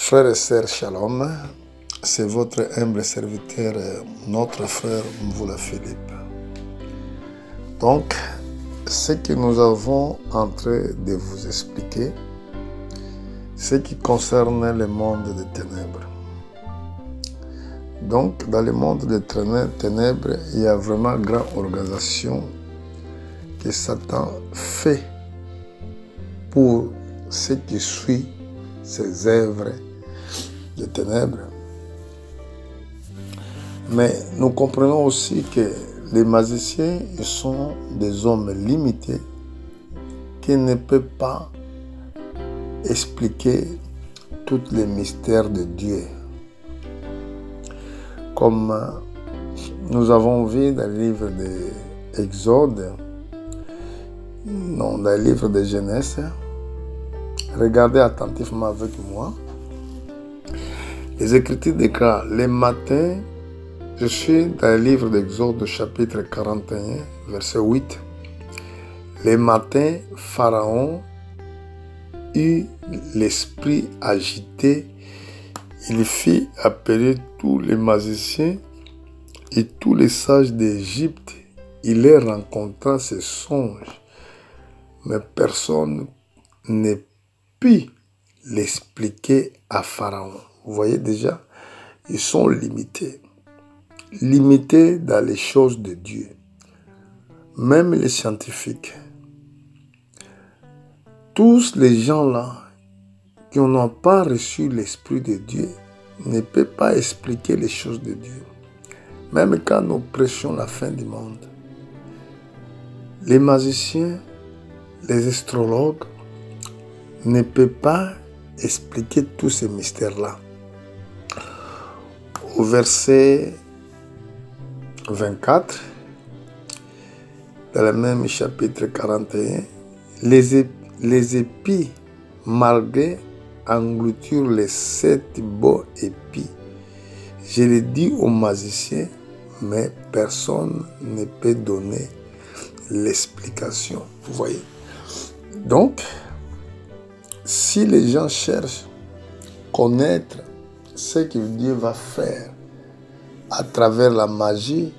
Frères et sœurs, shalom. C'est votre humble serviteur, notre frère Mvula Philippe. Donc, ce que nous avons en train de vous expliquer, ce qui concerne le monde des ténèbres. Donc, dans le monde des ténèbres, il y a vraiment une grande organisation que Satan fait pour ce qui suit ses œuvres de ténèbres. Mais nous comprenons aussi que les magiciens ils sont des hommes limités qui ne peuvent pas expliquer tous les mystères de Dieu. Comme nous avons vu dans le livre de Exode, non, dans le livre de Genèse. Regardez attentivement avec moi. Les Écritures déclarent, le matin, je suis dans le livre d'Exode, chapitre 41, verset 8. Le matin, Pharaon eut l'esprit agité. Il fit appeler tous les magiciens et tous les sages d'Égypte. Il les rencontra ses songes, mais personne ne put l'expliquer à Pharaon. Vous voyez déjà, ils sont limités. Limités dans les choses de Dieu. Même les scientifiques. Tous les gens-là qui n'ont pas reçu l'Esprit de Dieu ne peuvent pas expliquer les choses de Dieu. Même quand nous prêchons la fin du monde. Les magiciens, les astrologues ne peuvent pas expliquer tous ces mystères-là. Au verset 24, dans le même chapitre 41, les épis malgré engloutirent les 7 beaux épis. Je l'ai dit aux magiciens, mais personne ne peut donner l'explication. Vous voyez? Donc, si les gens cherchent à connaître ce que Dieu va faire à travers la magie,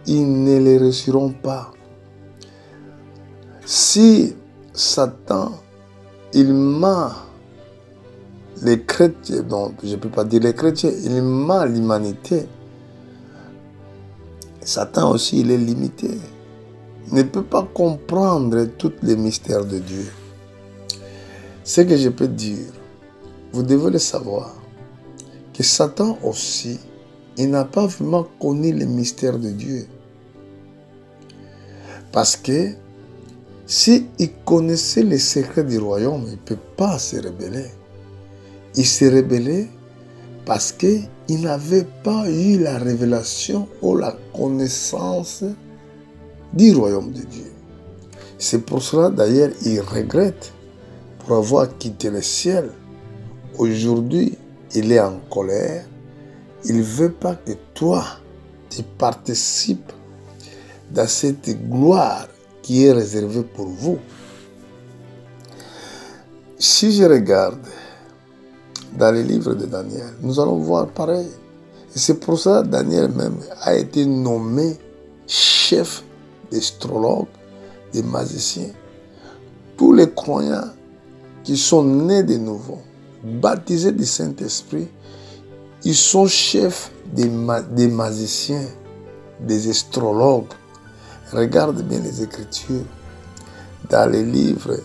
ils ne les réussiront pas. Si Satan, il ment les chrétiens, donc je ne peux pas dire les chrétiens, il ment l'humanité, Satan aussi, il est limité. Il ne peut pas comprendre tous les mystères de Dieu. Ce que je peux dire, vous devez le savoir, que Satan aussi, il n'a pas vraiment connu les mystères de Dieu. Parce que s'il connaissait les secrets du royaume, il ne peut pas se rebeller. Il s'est rebellé parce qu'il n'avait pas eu la révélation ou la connaissance du royaume de Dieu. C'est pour cela d'ailleurs il regrette pour avoir quitté le ciel. Aujourd'hui, il est en colère. Il ne veut pas que toi, tu participes dans cette gloire qui est réservée pour vous. Si je regarde dans les livres de Daniel, nous allons voir pareil. Et c'est pour ça que Daniel même a été nommé chef d'astrologues, des magiciens. Tous les croyants qui sont nés de nouveau, baptisés du Saint-Esprit, ils sont chefs des magiciens, des astrologues. Regarde bien les Écritures. Dans les livres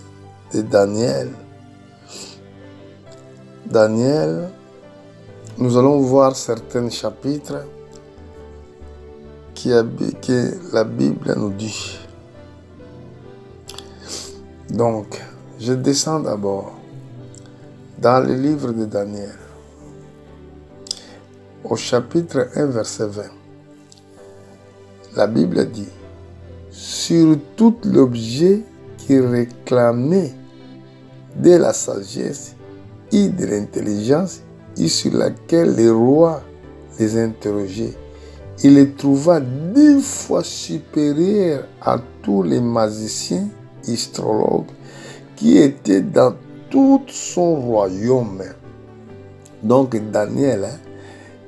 de Daniel, nous allons voir certains chapitres que la Bible nous dit. Donc, je descends d'abord dans le livre de Daniel, au chapitre 1, verset 20. La Bible dit, sur tout l'objet qui réclamait de la sagesse et de l'intelligence et sur laquelle les rois les interrogeaient, il les trouva 10 fois supérieurs à tous les magiciens et astrologues qui étaient dans tout son royaume. Donc Daniel,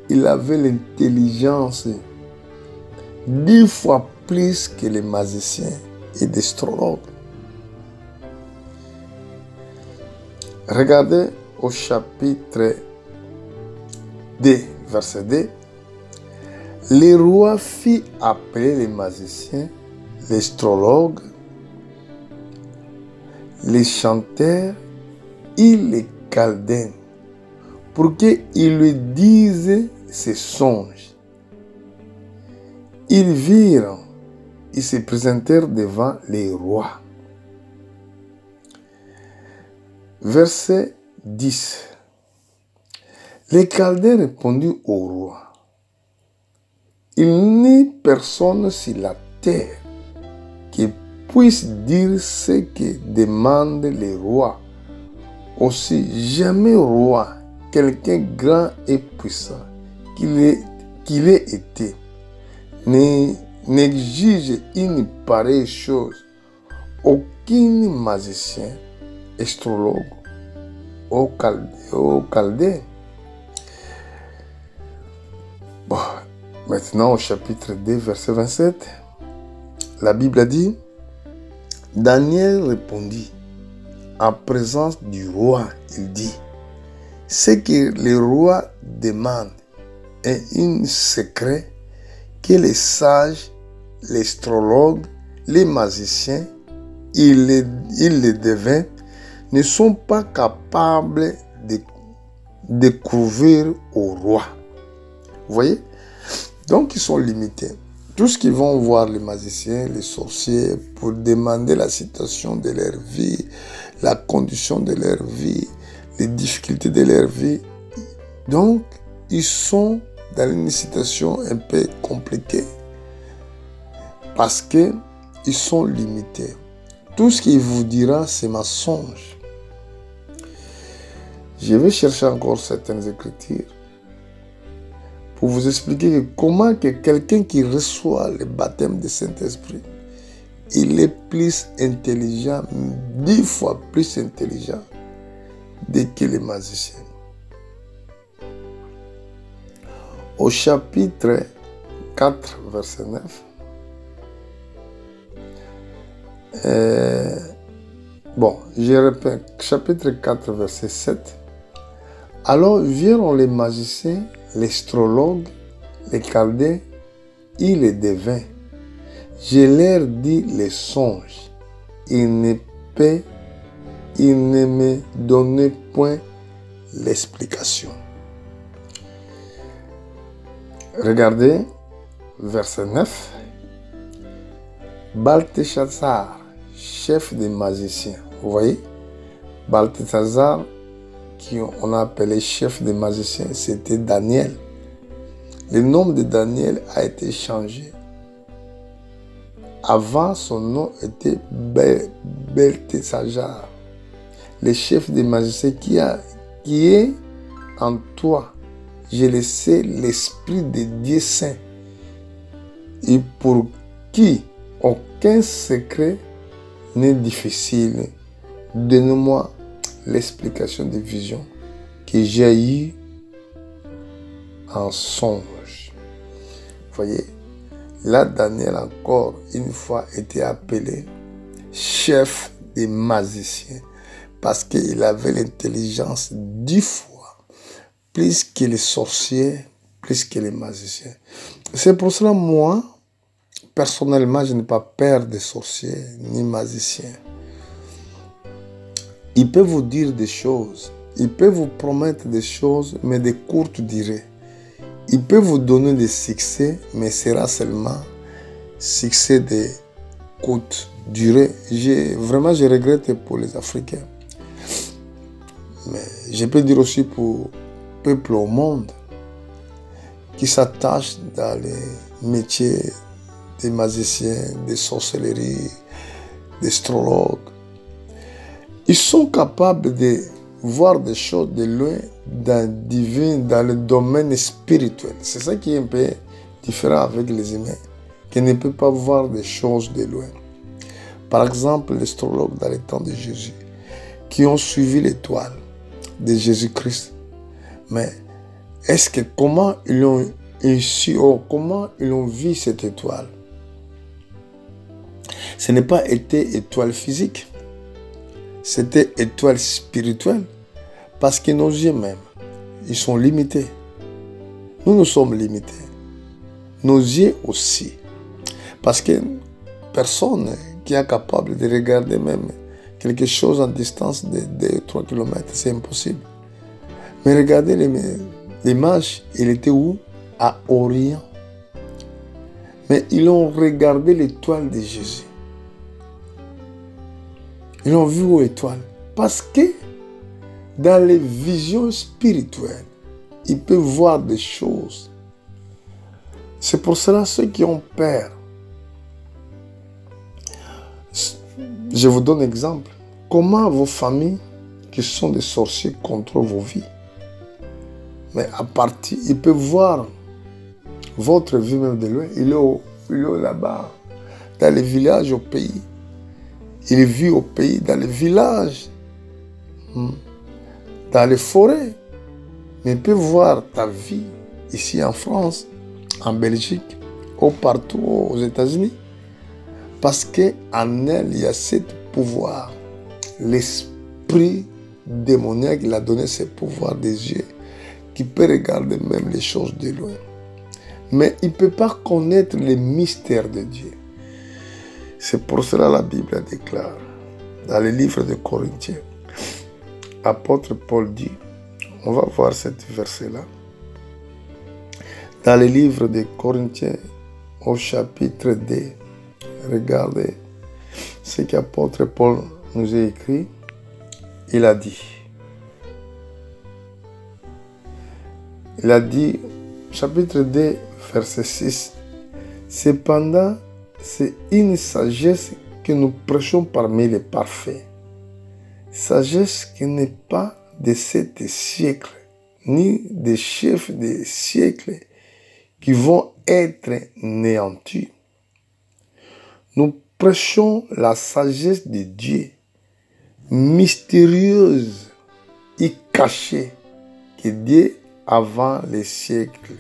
il avait l'intelligence 10 fois plus que les magiciens et les astrologues. Regardez au chapitre 2, verset 2. Le roi fit appeler les magiciens, les astrologues, les chanteurs et les chaldéens pour qu'ils lui disent ses songes. Ils virent, ils se présentèrent devant les rois. Verset 10. Les Chaldéens répondirent au roi: il n'est personne sur la terre qui puisse dire ce que demande les rois. Aussi, jamais roi, quelqu'un grand et puissant qu'il ait été, n'exige une pareille chose. Aucun magicien, astrologue, au Chaldéen. Bon, maintenant au chapitre 2, verset 27, la Bible a dit: Daniel répondit en présence du roi, il dit: ce que le roi demande est un secret que les sages, les astrologues, les magiciens et les devins ne sont pas capables de découvrir au roi. Vous voyez? Donc ils sont limités. Tout ce qu'ils vont voir, les magiciens, les sorciers, pour demander la situation de leur vie, la condition de leur vie, les difficultés de leur vie. Donc, ils sont dans une situation un peu compliquée parce qu'ils sont limités. Tout ce qu'il vous dira, c'est mensonge. Je vais chercher encore certaines écritures pour vous expliquer comment que quelqu'un qui reçoit le baptême du Saint-Esprit, il est plus intelligent, 10 fois plus intelligent que les magiciens. Au chapitre 4, verset 9, je répète, chapitre 4, verset 7. Alors virent les magiciens, les astrologues, les chaldéens et les devins. Je leur dis les songes. Ils ne me donnaient point l'explication. Regardez, verset 9. Balthazar, chef des magiciens. Vous voyez, Balthazar, qui on a appelé chef des magiciens, c'était Daniel. Le nom de Daniel a été changé. Avant, son nom était Belteshazzar, le chef des magiciens qui est en toi. Je le sais, l'Esprit de Dieu Saint, et pour qui aucun secret n'est difficile. Donne-moi l'explication des visions que j'ai eues en songe. Vous voyez, là, Daniel encore une fois était appelé chef des magiciens parce qu'il avait l'intelligence 10 fois plus que les sorciers, plus que les magiciens. C'est pour cela, moi, personnellement, je n'ai pas peur des sorciers ni magiciens. Ils peuvent vous dire des choses, ils peuvent vous promettre des choses, mais de courte durée. Ils peuvent vous donner des succès, mais ce sera seulement succès de courte durée. Vraiment, je regrette pour les Africains. Mais je peux dire aussi pour le peuple au monde qui s'attachent dans les métiers des magiciens, des sorcelleries, des astrologues. Ils sont capables de voir des choses de loin dans le domaine spirituel. C'est ça qui est un peu différent avec les humains, qui ne peuvent pas voir des choses de loin. Par exemple, les astrologues dans le temps de Jésus, qui ont suivi l'étoile de Jésus-Christ. Mais est-ce que comment ils ont su, comment ils ont vu cette étoile? Ce n'est pas été étoile physique, c'était étoile spirituelle. Parce que nos yeux même, ils sont limités. Nous sommes limités. Nos yeux aussi. Parce que personne qui est capable de regarder même quelque chose en distance de 2-3 km, c'est impossible. Mais regardez l'image, il était où? À Orient. Mais ils ont regardé l'étoile de Jésus. Ils ont vu l'étoile. Parce que dans les visions spirituelles, ils peuvent voir des choses. C'est pour cela ceux qui ont peur. Je vous donne un exemple. Comment vos familles qui sont des sorciers contrôlent vos vies? Mais à partir, ils peuvent voir votre vie même de loin. Il est là-bas, dans les villages au pays. Il vit au pays, dans les villages, dans les forêts. Mais il peut voir ta vie ici en France, en Belgique, ou partout aux États-Unis. Parce qu'en elle, il y a ce pouvoir. L'esprit démoniaque, il a donné ce pouvoir des yeux qui peut regarder même les choses de loin. Mais il ne peut pas connaître les mystères de Dieu. C'est pour cela que la Bible déclare, dans le livre de Corinthiens, apôtre Paul dit, on va voir ce verset-là, dans le livre de Corinthiens, au chapitre 2, regardez ce qu'apôtre Paul nous a écrit. Il a dit, chapitre 2, verset 6, cependant, c'est une sagesse que nous prêchons parmi les parfaits. Sagesse qui n'est pas de cet siècle, ni des chefs des siècles qui vont être néantis. Nous prêchons la sagesse de Dieu, mystérieuse et cachée, que Dieu, avant les siècles,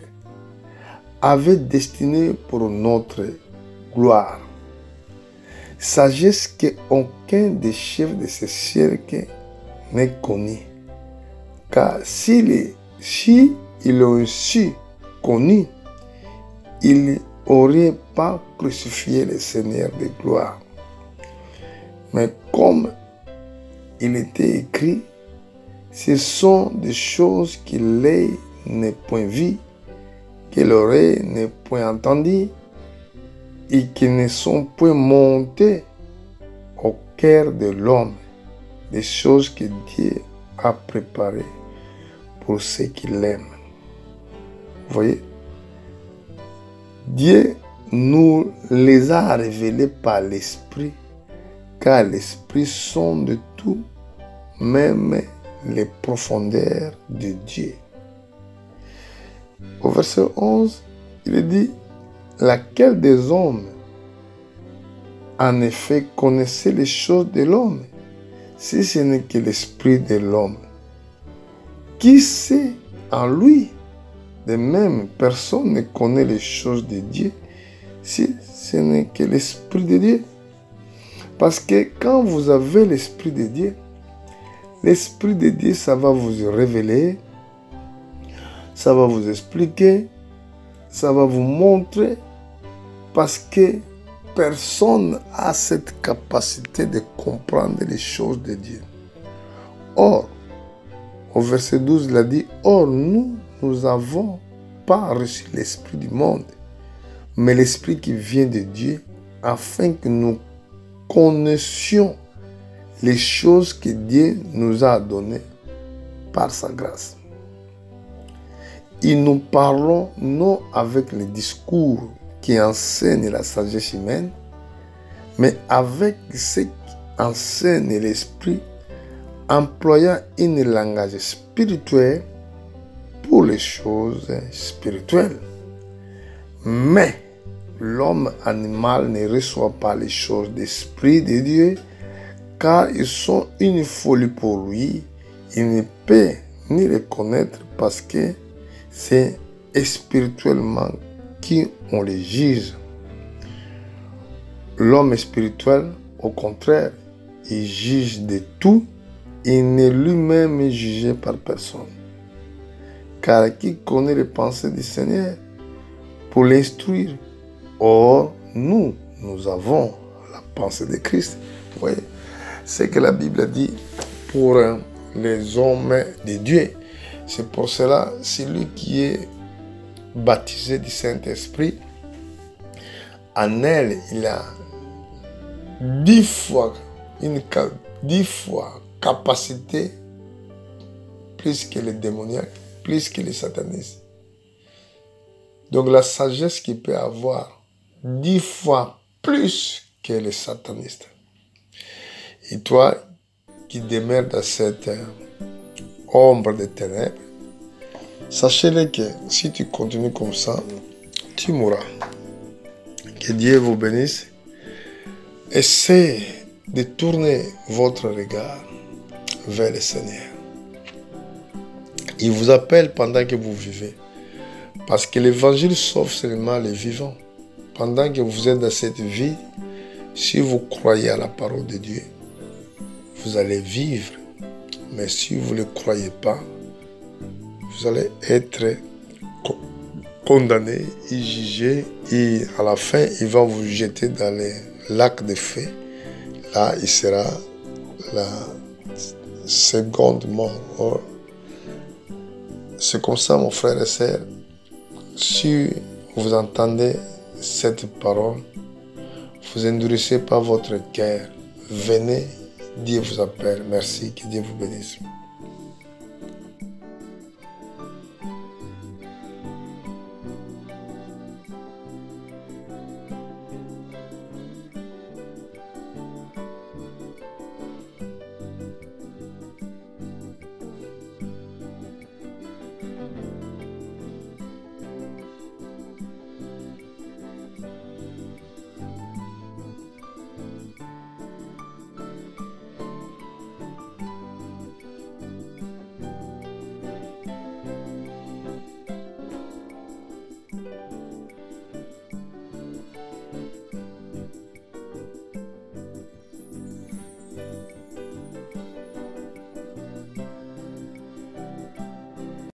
avait destinée pour notre gloire. Sagesse qu'aucun des chefs de ce siècle n'est connu. Car si ils l'ont su connu, ils n'auraient pas crucifié le Seigneur de gloire. Mais comme il était écrit, ce sont des choses que l'œil n'est point vu, que l'oreille n'est point entendu, et qui ne sont point montées au cœur de l'homme, des choses que Dieu a préparées pour ceux qui l'aiment. Vous voyez, Dieu nous les a révélées par l'Esprit, car l'Esprit sonde tout, même les profondeurs de Dieu. Au verset 11, il dit, laquelle des hommes, en effet, connaissait les choses de l'homme, si ce n'est que l'esprit de l'homme? Qui sait en lui? De même, personne ne connaît les choses de Dieu, si ce n'est que l'esprit de Dieu. Parce que quand vous avez l'esprit de Dieu, ça va vous révéler, ça va vous expliquer, ça va vous montrer, parce que personne n'a cette capacité de comprendre les choses de Dieu. Or, au verset 12, il a dit, or nous n'avons pas reçu l'esprit du monde, mais l'esprit qui vient de Dieu, afin que nous connaissions les choses que Dieu nous a données par sa grâce. Et nous parlons non avec les discours qui enseignent la sagesse humaine, mais avec ce qui enseigne l'esprit, employant un langage spirituel pour les choses spirituelles. Mais l'homme animal ne reçoit pas les choses d'esprit de Dieu, car ils sont une folie pour lui. Il ne peut ni les connaître parce que c'est spirituellement qu'on les juge. L'homme spirituel, au contraire, il juge de tout. Il n'est lui-même jugé par personne. Car qui connaît les pensées du Seigneur pour l'instruire? Or, nous avons la pensée de Christ. Vous voyez, c'est que la Bible dit pour les hommes de Dieu. C'est pour cela, celui qui est baptisé du Saint-Esprit, en elle, il a 10 fois capacité plus que les démoniaques, plus que les satanistes. Donc la sagesse qu'il peut avoir 10 fois plus que les satanistes. Et toi qui demeures dans cette ombre des ténèbres, sachez-le que si tu continues comme ça, tu mourras. Que Dieu vous bénisse. Essayez de tourner votre regard vers le Seigneur. Il vous appelle pendant que vous vivez. Parce que l'évangile sauve seulement les vivants. Pendant que vous êtes dans cette vie, si vous croyez à la parole de Dieu, vous allez vivre. Mais si vous ne le croyez pas, vous allez être condamné et jugé. Et à la fin, il va vous jeter dans les lacs de feu. Là, il sera la seconde mort. C'est comme ça, mon frère et sœur. Si vous entendez cette parole, vous endurcissez pas votre cœur. Venez, Dieu vous appelle. Merci, que Dieu vous bénisse.